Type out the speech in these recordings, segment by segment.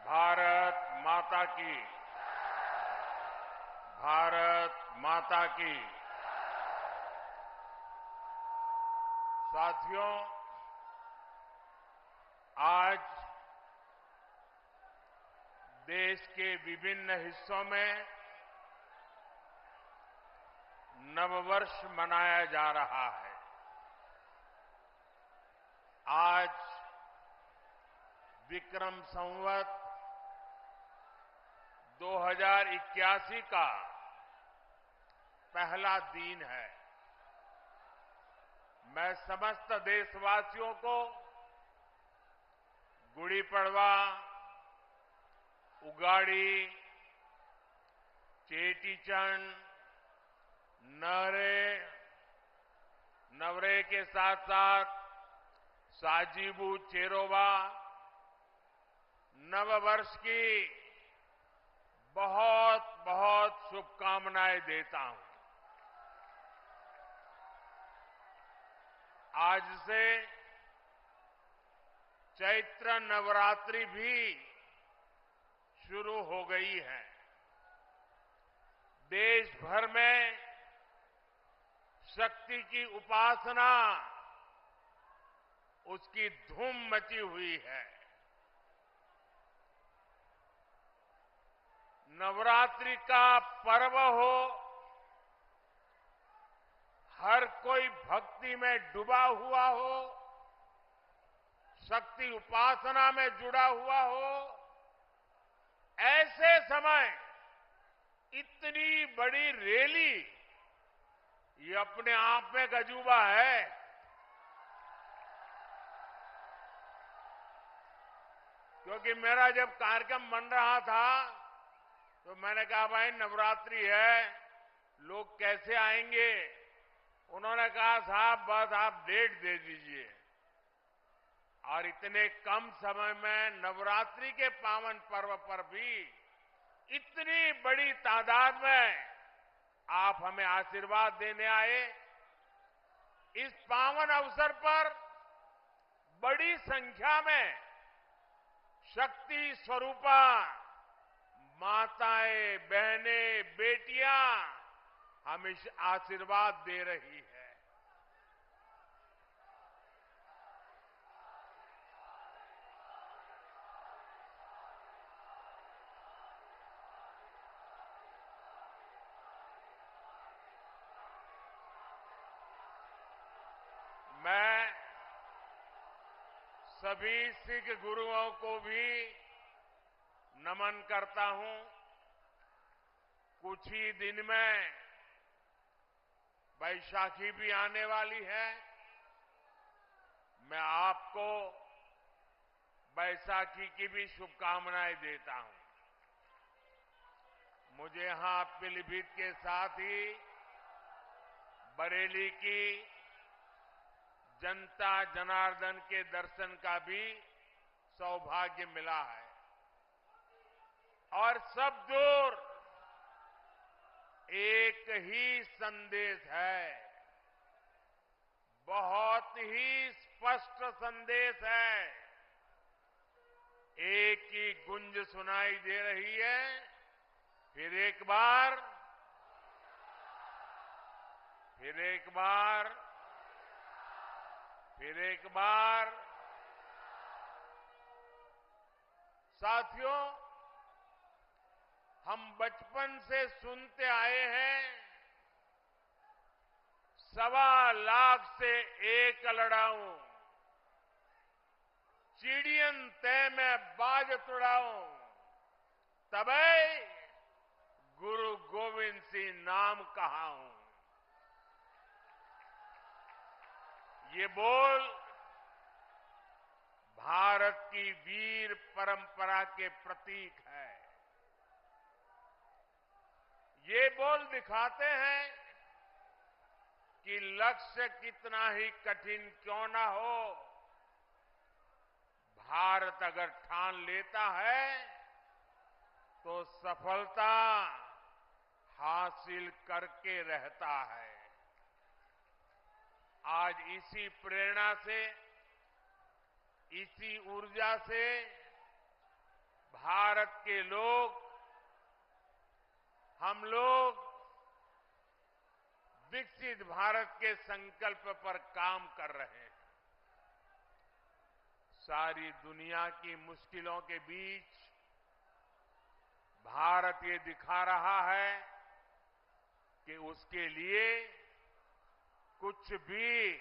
भारत माता की। भारत माता की। साथियों, आज देश के विभिन्न हिस्सों में नववर्ष मनाया जा रहा है। आज विक्रम संवत 2081 का पहला दिन है। मैं समस्त देशवासियों को गुड़ी पड़वा, उगाड़ी, चेटीचंड, नवरे के साथ साथ साजिबू चेरोबा नववर्ष की बहुत बहुत शुभकामनाएं देता हूं। आज से चैत्र नवरात्रि भी शुरू हो गई है। देश भर में शक्ति की उपासना, उसकी धूम मची हुई है। नवरात्रि का पर्व हो, हर कोई भक्ति में डूबा हुआ हो, शक्ति उपासना में जुड़ा हुआ हो, ऐसे समय इतनी बड़ी रैली, ये अपने आप में अजूबा है। क्योंकि मेरा जब कार्यक्रम बन रहा था तो मैंने कहा भाई नवरात्रि है, लोग कैसे आएंगे। उन्होंने कहा साहब बस आप डेट दे दीजिए। और इतने कम समय में नवरात्रि के पावन पर्व पर भी इतनी बड़ी तादाद में आप हमें आशीर्वाद देने आए। इस पावन अवसर पर बड़ी संख्या में शक्ति स्वरूपा माताएं, बहनें, बेटियां हमें आशीर्वाद दे रही है। मैं सभी सिख गुरुओं को भी नमन करता हूं। कुछ ही दिन में बैसाखी भी आने वाली है। मैं आपको बैसाखी की भी शुभकामनाएं देता हूं। मुझे यहां पीलीभीत के साथ ही बरेली की जनता जनार्दन के दर्शन का भी सौभाग्य मिला है। और सब दूर एक ही संदेश है, बहुत ही स्पष्ट संदेश है। एक ही गुंज सुनाई दे रही है, फिर एक बार, फिर एक बार, फिर एक बार। साथियों, हम बचपन से सुनते आए हैं, 1.25 से एक लड़ाऊं, चिड़ियन तय में बाज तुड़ाऊं, तबै गुरु गोविंद सिंह नाम कहाऊं। ये बोल भारत की वीर परंपरा के प्रतीक है। ये बोल दिखाते हैं कि लक्ष्य कितना ही कठिन क्यों ना हो, भारत अगर ठान लेता है तो सफलता हासिल करके रहता है। आज इसी प्रेरणा से, इसी ऊर्जा से भारत के लोग, हम लोग विकसित भारत के संकल्प पर काम कर रहे हैं। सारी दुनिया की मुश्किलों के बीच भारत ये दिखा रहा है कि उसके लिए कुछ भी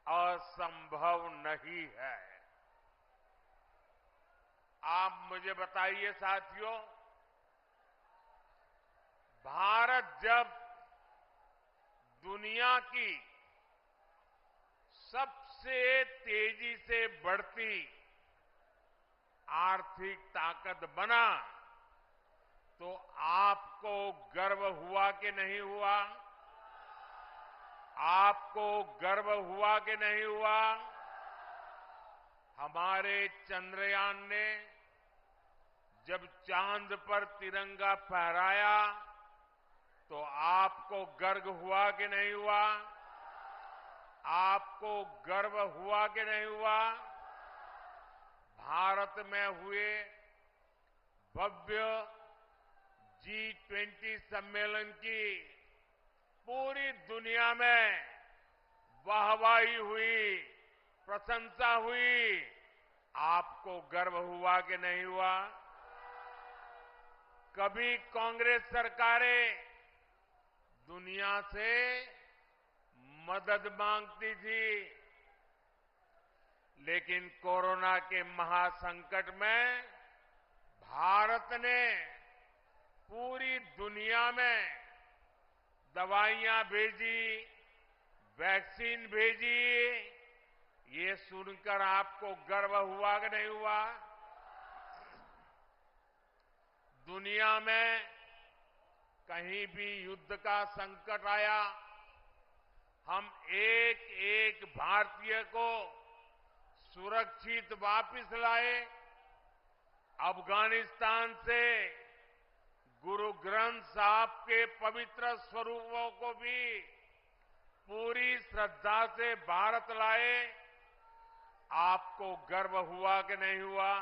असंभव नहीं है। आप मुझे बताइए साथियों, भारत जब दुनिया की सबसे तेजी से बढ़ती आर्थिक ताकत बना तो आपको गर्व हुआ कि नहीं हुआ? आपको गर्व हुआ कि नहीं हुआ? हमारे चंद्रयान ने जब चांद पर तिरंगा फहराया तो आपको गर्व हुआ कि नहीं हुआ? आपको गर्व हुआ कि नहीं हुआ? भारत में हुए भव्य G20 सम्मेलन की पूरी दुनिया में वाहवाही हुई, प्रशंसा हुई। आपको गर्व हुआ कि नहीं हुआ? कभी कांग्रेस सरकारें दुनिया से मदद मांगती थी, लेकिन कोरोना के महासंकट में भारत ने पूरी दुनिया में दवाइयां भेजी, वैक्सीन भेजी। ये सुनकर आपको गर्व हुआ कि नहीं हुआ? दुनिया में कहीं भी युद्ध का संकट आया, हम एक एक भारतीय को सुरक्षित वापस लाए। अफगानिस्तान से गुरु ग्रंथ साहब के पवित्र स्वरूपों को भी पूरी श्रद्धा से भारत लाए। आपको गर्व हुआ कि नहीं हुआ?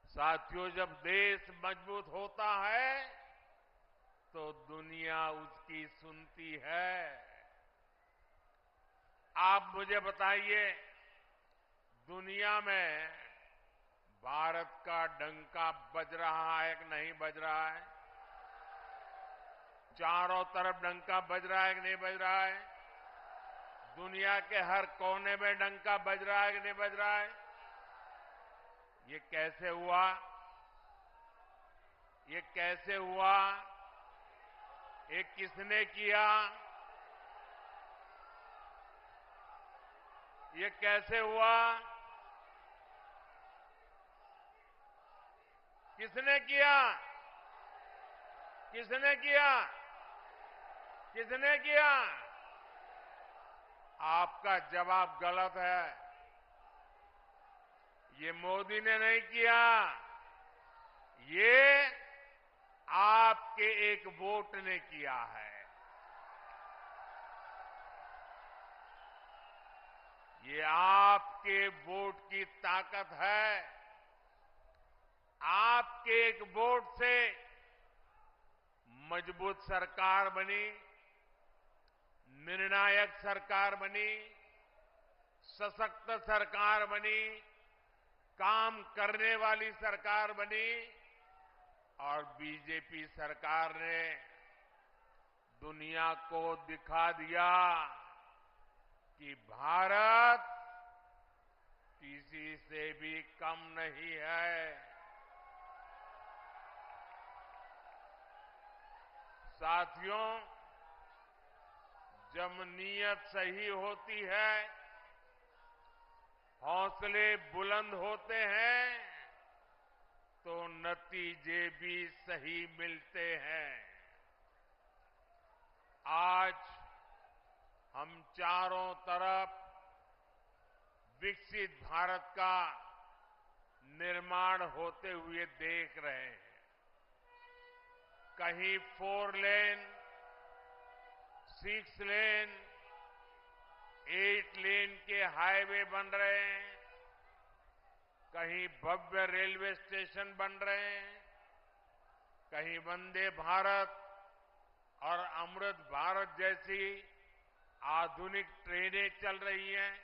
साथियों, जब देश मजबूत होता है तो दुनिया उसकी सुनती है। आप मुझे बताइए, दुनिया में भारत का डंका बज रहा है कि नहीं बज रहा है? चारों तरफ डंका बज रहा है कि नहीं बज रहा है? दुनिया के हर कोने में डंका बज रहा है कि नहीं बज रहा है? ये कैसे हुआ? ये कैसे हुआ? ये किसने किया? ये कैसे हुआ? किसने किया? किसने किया? किसने किया? आपका जवाब गलत है। ये मोदी ने नहीं किया, ये आपके एक वोट ने किया है। ये आपके वोट की ताकत है। आपके एक वोट से मजबूत सरकार बनी, निर्णायक सरकार बनी, सशक्त सरकार बनी, काम करने वाली सरकार बनी। और बीजेपी सरकार ने दुनिया को दिखा दिया कि भारत किसी से भी कम नहीं है। साथियों, जब नीयत सही होती है, हौसले बुलंद होते हैं, तो नतीजे भी सही मिलते हैं। आज हम चारों तरफ विकसित भारत का निर्माण होते हुए देख रहे हैं। कहीं 4 लेन, 6 लेन, 8 लेन के हाईवे बन रहे हैं। कहीं भव्य रेलवे स्टेशन बन रहे हैं, कहीं वंदे भारत और अमृत भारत जैसी आधुनिक ट्रेनें चल रही हैं।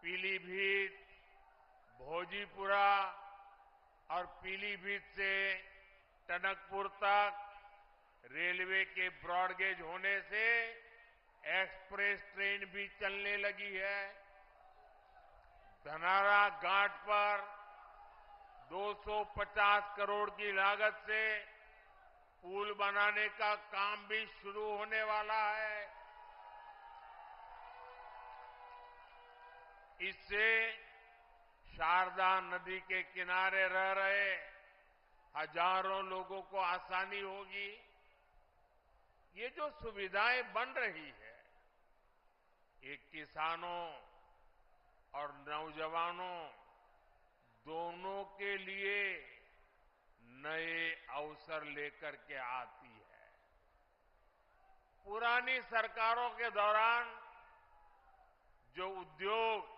पीलीभीत, भोजीपुरा और पीलीभीत से टनकपुर तक रेलवे के ब्रॉडगेज होने से एक्सप्रेस ट्रेन भी चलने लगी है। धनारा घाट पर 250 करोड़ की लागत से पुल बनाने का काम भी शुरू होने वाला है। इससे शारदा नदी के किनारे रह रहे हजारों लोगों को आसानी होगी। ये जो सुविधाएं बन रही है, ये किसानों और नौजवानों दोनों के लिए नए अवसर लेकर के आती है। पुरानी सरकारों के दौरान जो उद्योग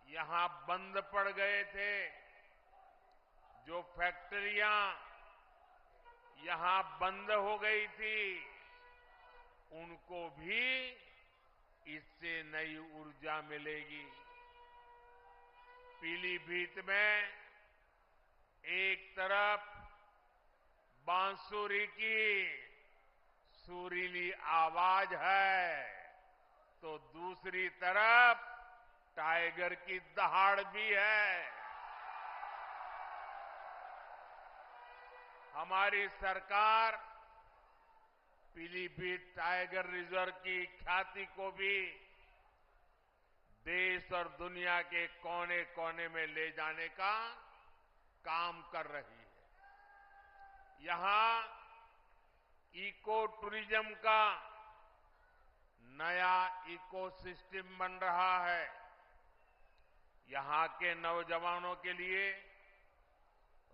यहां बंद पड़ गए थे, जो फैक्ट्रियां यहां बंद हो गई थी, उनको भी इससे नई ऊर्जा मिलेगी। पीलीभीत में एक तरफ बांसुरी की सुरीली आवाज है, तो दूसरी तरफ टाइगर की दहाड़ भी है। हमारी सरकार पीलीभीत टाइगर रिजर्व की ख्याति को भी देश और दुनिया के कोने कोने में ले जाने का काम कर रही है। यहां इको टूरिज्म का नया इकोसिस्टम बन रहा है। यहां के नौजवानों के लिए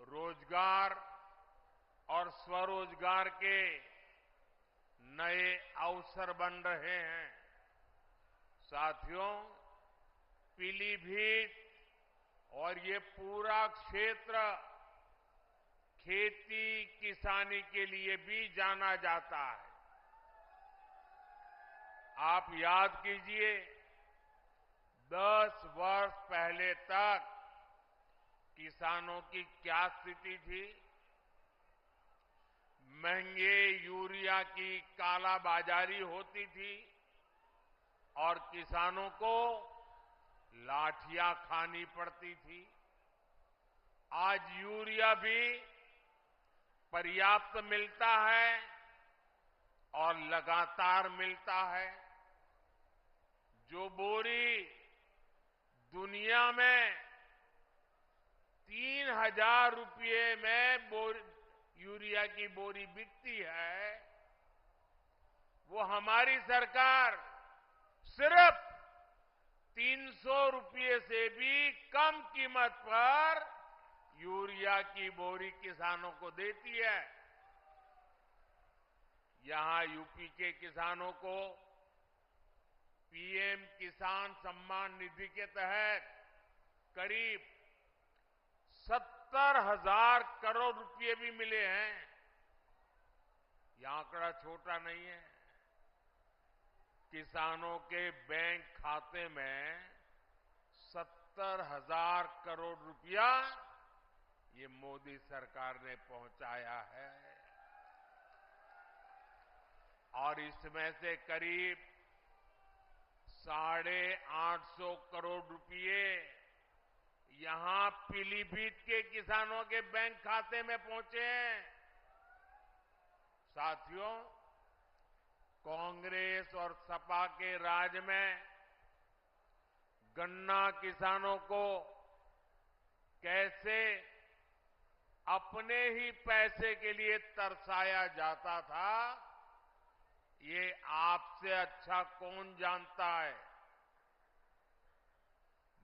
रोजगार और स्वरोजगार के नए अवसर बन रहे हैं। साथियों, पीलीभीत और ये पूरा क्षेत्र खेती किसानी के लिए भी जाना जाता है। आप याद कीजिए, 10 वर्ष पहले तक किसानों की क्या स्थिति थी। महंगे यूरिया की कालाबाजारी होती थी और किसानों को लाठियां खानी पड़ती थी। आज यूरिया भी पर्याप्त मिलता है और लगातार मिलता है। जो बोरी दुनिया में 3,000 रुपये में यूरिया की बोरी बिकती है, वो हमारी सरकार सिर्फ 300 रुपये से भी कम कीमत पर यूरिया की बोरी किसानों को देती है। यहां यूपी के किसानों को पीएम किसान सम्मान निधि के तहत करीब 70,000 करोड़ रुपए भी मिले हैं। यह आंकड़ा छोटा नहीं है। किसानों के बैंक खाते में 70,000 करोड़ रुपया ये मोदी सरकार ने पहुंचाया है और इसमें से करीब 850 करोड़ रुपये यहां पीलीभीत के किसानों के बैंक खाते में पहुंचे हैं। साथियों, कांग्रेस और सपा के राज में गन्ना किसानों को कैसे अपने ही पैसे के लिए तरसाया जाता था, ये आपसे अच्छा कौन जानता है।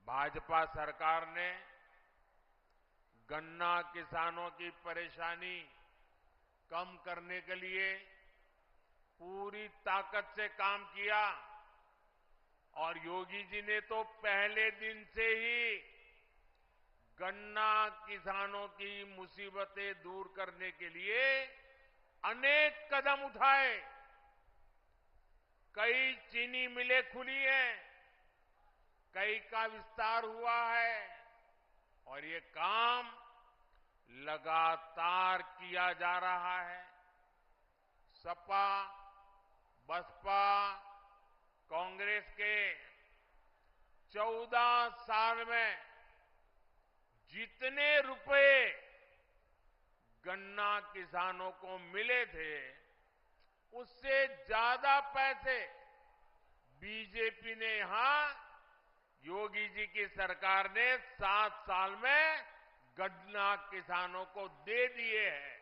भाजपा सरकार ने गन्ना किसानों की परेशानी कम करने के लिए पूरी ताकत से काम किया और योगी जी ने तो पहले दिन से ही गन्ना किसानों की मुसीबतें दूर करने के लिए अनेक कदम उठाए। कई चीनी मिलें खुली हैं, कई का विस्तार हुआ है और ये काम लगातार किया जा रहा है। सपा, बसपा, कांग्रेस के 14 साल में जितने रुपए गन्ना किसानों को मिले थे, उससे ज्यादा पैसे बीजेपी ने यहां योगी जी की सरकार ने 7 साल में गन्ना किसानों को दे दिए हैं।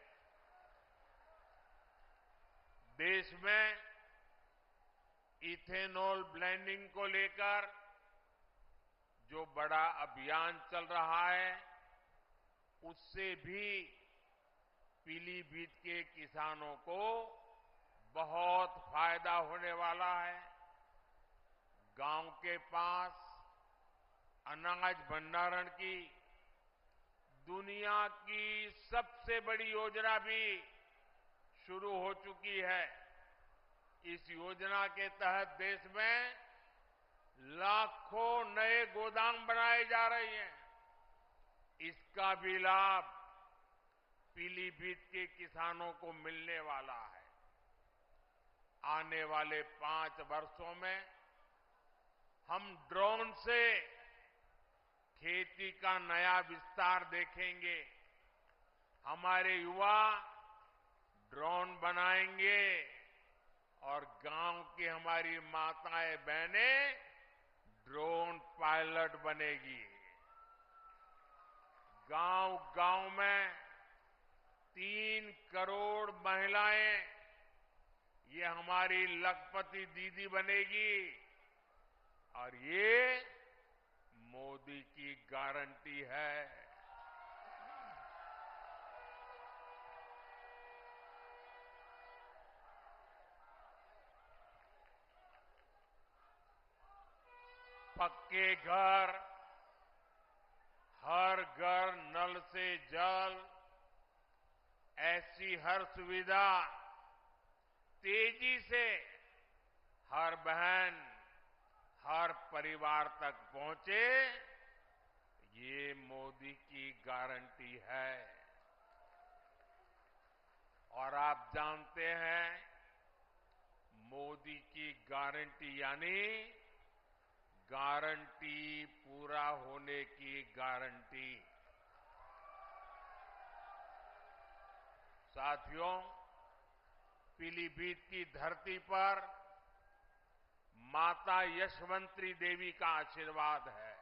देश में इथेनॉल ब्लेंडिंग को लेकर जो बड़ा अभियान चल रहा है, उससे भी पीलीभीत के किसानों को बहुत फायदा होने वाला है। गांव के पास अनाज भंडारण की दुनिया की सबसे बड़ी योजना भी शुरू हो चुकी है। इस योजना के तहत देश में लाखों नए गोदाम बनाए जा रहे हैं। इसका भी लाभ पीलीभीत के किसानों को मिलने वाला है। आने वाले 5 वर्षों में हम ड्रोन से खेती का नया विस्तार देखेंगे। हमारे युवा ड्रोन बनाएंगे और गांव की हमारी माताएं बहनें ड्रोन पायलट बनेगी। गांव-गांव में 3 करोड़ महिलाएं ये हमारी लखपति दीदी बनेगी और ये मोदी की गारंटी है। पक्के घर, हर घर नल से जल, ऐसी हर सुविधा तेजी से हर बहन, हर परिवार तक पहुंचे, ये मोदी की गारंटी है। और आप जानते हैं, मोदी की गारंटी यानी गारंटी पूरा होने की गारंटी। साथियों, पीलीभीत की धरती पर माता यशवंती देवी का आशीर्वाद है।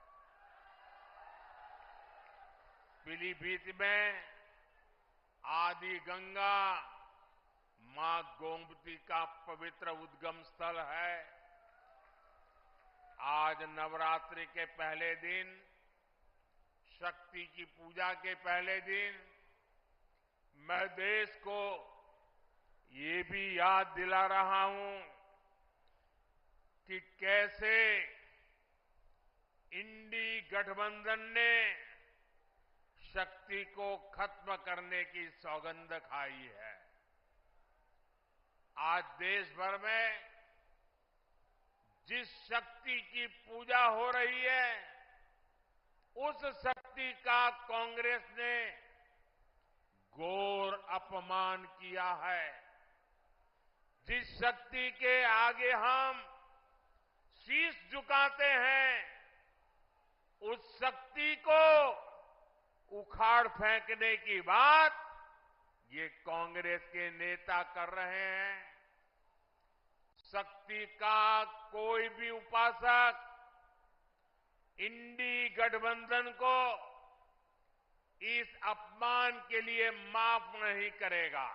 पीलीभीत में आदि गंगा मां गोमती का पवित्र उद्गम स्थल है। आज नवरात्रि के पहले दिन, शक्ति की पूजा के पहले दिन, मैं देश को ये भी याद दिला रहा हूं कि कैसे इंडी गठबंधन ने शक्ति को खत्म करने की सौगंध खाई है। आज देश भर में जिस शक्ति की पूजा हो रही है, उस शक्ति का कांग्रेस ने घोर अपमान किया है। जिस शक्ति के आगे हम शीश झुकाते हैं, उस शक्ति को उखाड़ फेंकने की बात ये कांग्रेस के नेता कर रहे हैं। शक्ति का कोई भी उपासक इंडी गठबंधन को इस अपमान के लिए माफ नहीं करेगा।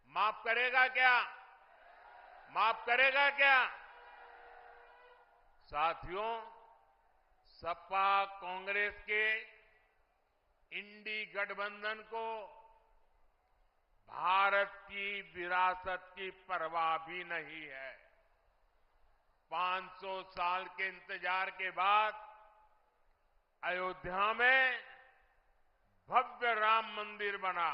माफ करेगा क्या? माफ करेगा क्या? साथियों, सपा कांग्रेस के इंडी गठबंधन को भारत की विरासत की परवाह भी नहीं है। 500 साल के इंतजार के बाद अयोध्या में भव्य राम मंदिर बना।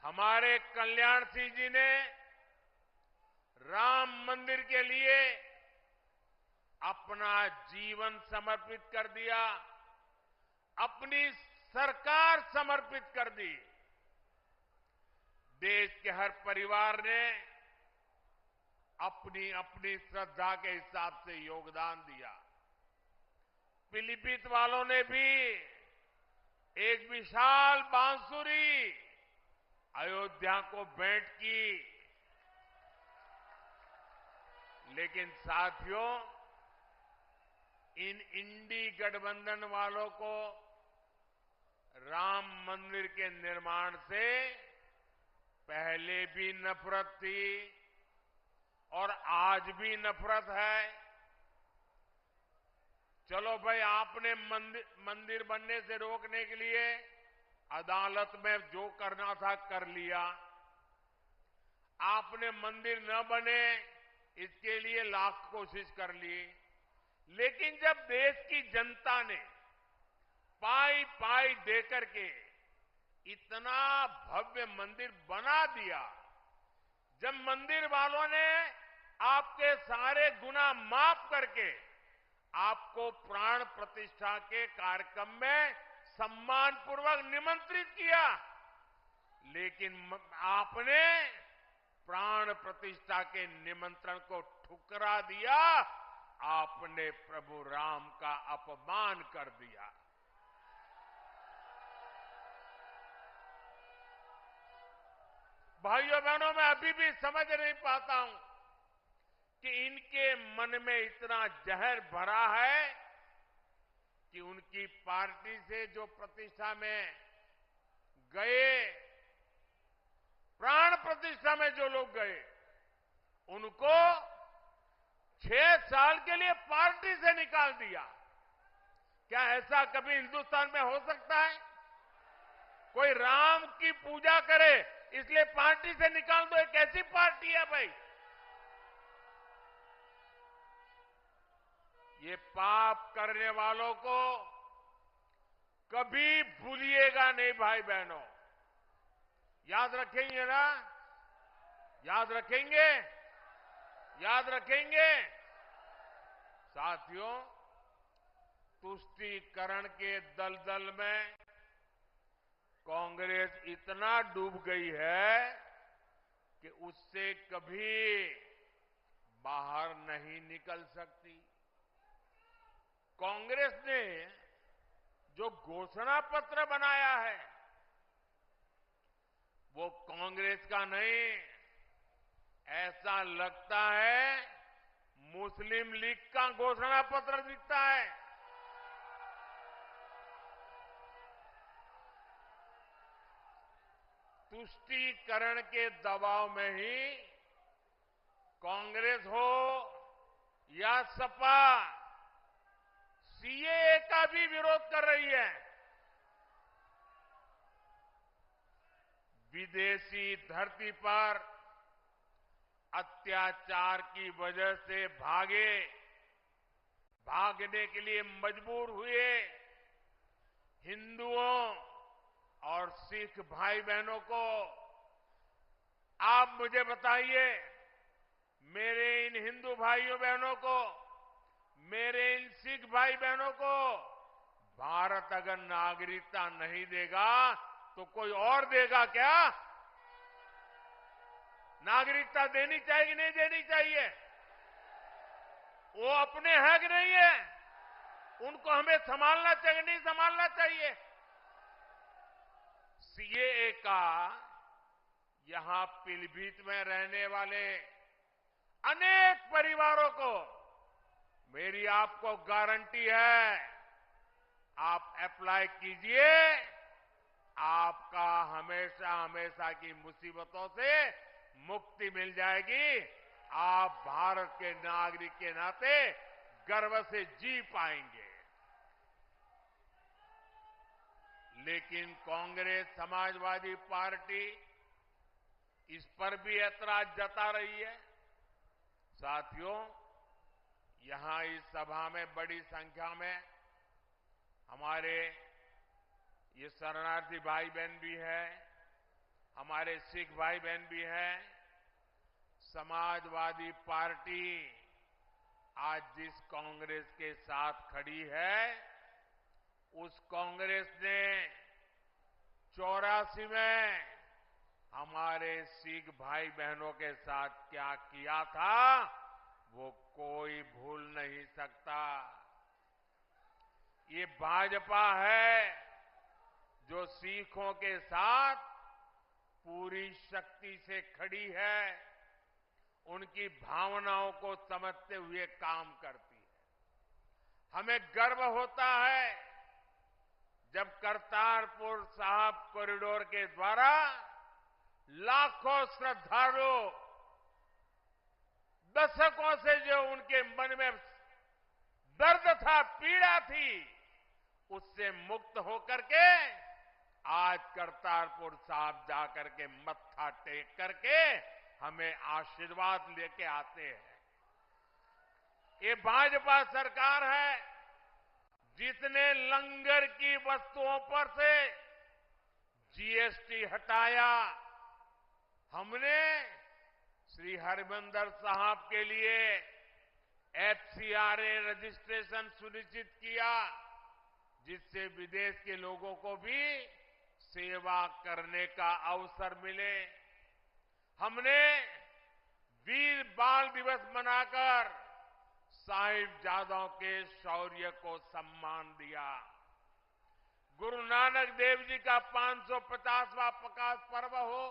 हमारे कल्याण सिंह जी ने राम मंदिर के लिए अपना जीवन समर्पित कर दिया, अपनी सरकार समर्पित कर दी। देश के हर परिवार ने अपनी अपनी श्रद्धा के हिसाब से योगदान दिया। पीलीभीत वालों ने भी एक विशाल बांसुरी अयोध्या को भेंट की। लेकिन साथियों, इन इंडी गठबंधन वालों को राम मंदिर के निर्माण से पहले भी नफरत थी और आज भी नफरत है। चलो भाई, आपने मंदिर बनने से रोकने के लिए अदालत में जो करना था कर लिया। आपने मंदिर न बने इसके लिए लाख कोशिश कर ली। लेकिन जब देश की जनता ने पाई पाई देकर के इतना भव्य मंदिर बना दिया, जब मंदिर वालों ने आपके सारे गुनाह माफ करके आपको प्राण प्रतिष्ठा के कार्यक्रम में सम्मानपूर्वक निमंत्रित किया, लेकिन आपने प्राण प्रतिष्ठा के निमंत्रण को ठुकरा दिया। आपने प्रभु राम का अपमान कर दिया। भाइयों बहनों, मैं अभी भी समझ नहीं पाता हूं कि इनके मन में इतना जहर भरा है कि उनकी पार्टी से जो प्रतिष्ठा में गए, प्राण प्रतिष्ठा में जो लोग गए, उनको 6 साल के लिए पार्टी से निकाल दिया। क्या ऐसा कभी हिंदुस्तान में हो सकता है? कोई राम की पूजा करे इसलिए पार्टी से निकाल दो? एक ऐसी पार्टी है भाई? ये पाप करने वालों को कभी भूलिएगा नहीं भाई बहनों। याद रखेंगे ना? याद रखेंगे? याद रखेंगे? साथियों, तुष्टीकरण के दलदल में कांग्रेस इतना डूब गई है कि उससे कभी बाहर नहीं निकल सकती। कांग्रेस ने जो घोषणा पत्र बनाया है वो कांग्रेस का नहीं, ऐसा लगता है मुस्लिम लीग का घोषणा पत्र दिखता है। तुष्टीकरण के दबाव में ही कांग्रेस हो या सपा सीएए का भी विरोध कर रही है। विदेशी धरती पर अत्याचार की वजह से भागने के लिए मजबूर हुए हिंदुओं और सिख भाई बहनों को आप मुझे बताइए, मेरे इन हिंदू भाइयों बहनों को, मेरे इन सिख भाई बहनों को भारत अगर नागरिकता नहीं देगा तो कोई और देगा क्या? नागरिकता देनी चाहिए कि नहीं देनी चाहिए? वो अपने है कि नहीं है? उनको हमें संभालना चाहिए, नहीं संभालना चाहिए? सीएए का यहां पीलीभीत में रहने वाले अनेक परिवारों को मेरी आपको गारंटी है, आप अप्लाई कीजिए, आपका हमेशा हमेशा की मुसीबतों से मुक्ति मिल जाएगी। आप भारत के नागरिक के नाते गर्व से जी पाएंगे। लेकिन कांग्रेस समाजवादी पार्टी इस पर भी ऐतराज जता रही है। साथियों, यहां इस सभा में बड़ी संख्या में हमारे ये शरणार्थी भाई बहन भी हैं, हमारे सिख भाई बहन भी हैं। समाजवादी पार्टी आज जिस कांग्रेस के साथ खड़ी है, उस कांग्रेस ने 84 में हमारे सिख भाई बहनों के साथ क्या किया था, वो कोई भूल नहीं सकता। ये भाजपा है जो सिखों के साथ पूरी शक्ति से खड़ी है, उनकी भावनाओं को समझते हुए काम करती है। हमें गर्व होता है जब करतारपुर साहिब कॉरिडोर के द्वारा लाखों श्रद्धालु दशकों से जो उनके मन में दर्द था, पीड़ा थी, उससे मुक्त होकर के आज करतारपुर साहिब जाकर के मत्था टेक करके हमें आशीर्वाद लेके आते हैं। ये भाजपा सरकार है जिसने लंगर की वस्तुओं पर से जीएसटी हटाया। हमने श्री हरिमंदिर साहिब के लिए एफसीआरए रजिस्ट्रेशन सुनिश्चित किया, जिससे विदेश के लोगों को भी सेवा करने का अवसर मिले। हमने वीर बाल दिवस मनाकर साहिबजादों के शौर्य को सम्मान दिया। गुरु नानक देव जी का 550वां प्रकाश पर्व हो,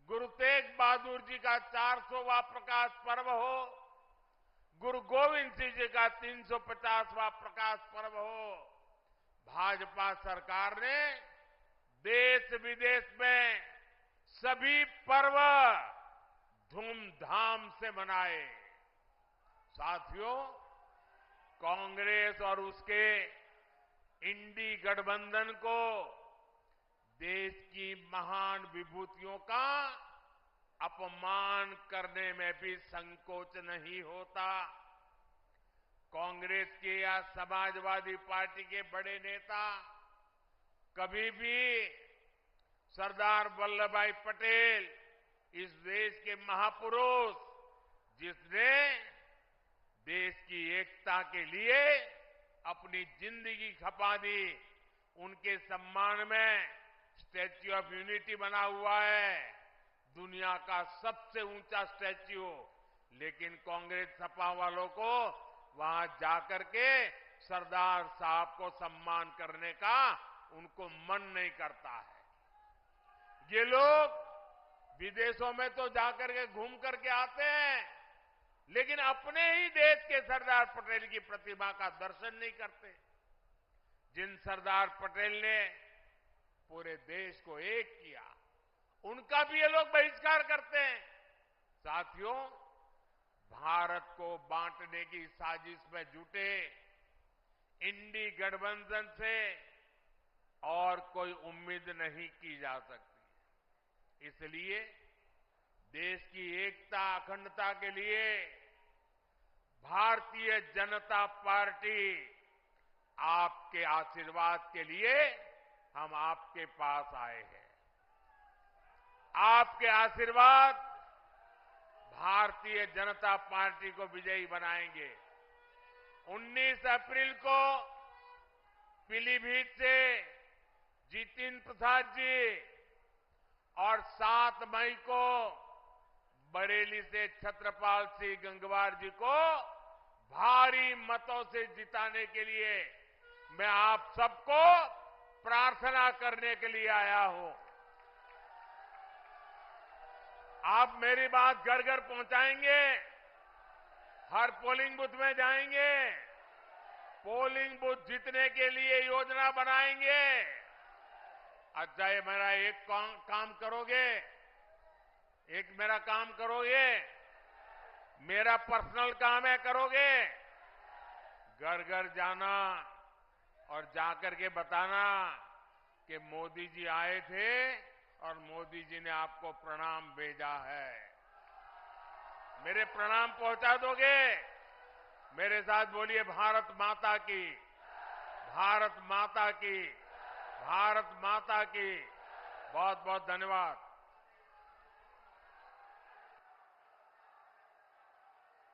गुरु तेग बहादुर जी का 400वां प्रकाश पर्व हो, गुरु गोविंद सिंह जी का 350वां प्रकाश पर्व हो, भाजपा सरकार ने देश विदेश में सभी पर्व धूमधाम से मनाए। साथियों, कांग्रेस और उसके इंडी गठबंधन को देश की महान विभूतियों का अपमान करने में भी संकोच नहीं होता। कांग्रेस के या समाजवादी पार्टी के बड़े नेता कभी भी सरदार वल्लभ भाई पटेल, इस देश के महापुरुष जिसने देश की एकता के लिए अपनी जिंदगी खपा दी, उनके सम्मान में स्टैच्यू ऑफ यूनिटी बना हुआ है, दुनिया का सबसे ऊंचा स्टैच्यू। लेकिन कांग्रेस सपा वालों को वहां जाकर के सरदार साहब को सम्मान करने का उनको मन नहीं करता है। ये लोग विदेशों में तो जाकर के घूम करके आते हैं, लेकिन अपने ही देश के सरदार पटेल की प्रतिमा का दर्शन नहीं करते, जिन सरदार पटेल ने पूरे देश को एक किया, उनका भी ये लोग बहिष्कार करते हैं। साथियों, भारत को बांटने की साजिश में जुटे इंडी गठबंधन से और कोई उम्मीद नहीं की जा सकती। इसलिए देश की एकता अखंडता के लिए भारतीय जनता पार्टी आपके आशीर्वाद के लिए हम आपके पास आए हैं। आपके आशीर्वाद भारतीय जनता पार्टी को विजयी बनाएंगे। 19 अप्रैल को पीलीभीत से जितिन प्रसाद जी और 7 मई को बरेली से छत्रपाल सिंह गंगवार जी को भारी मतों से जिताने के लिए मैं आप सबको प्रार्थना करने के लिए आया हूं। आप मेरी बात घर घर पहुंचाएंगे, हर पोलिंग बूथ में जाएंगे, पोलिंग बूथ जीतने के लिए योजना बनाएंगे। अच्छा, ये मेरा एक काम करोगे, एक मेरा काम करोगे, मेरा पर्सनल काम है, करोगे? घर घर जाना, और जाकर के बताना कि मोदी जी आए थे और मोदी जी ने आपको प्रणाम भेजा है। मेरे प्रणाम पहुंचा दोगे? मेरे साथ बोलिए भारत माता की, भारत माता की, भारत माता की। बहुत बहुत धन्यवाद।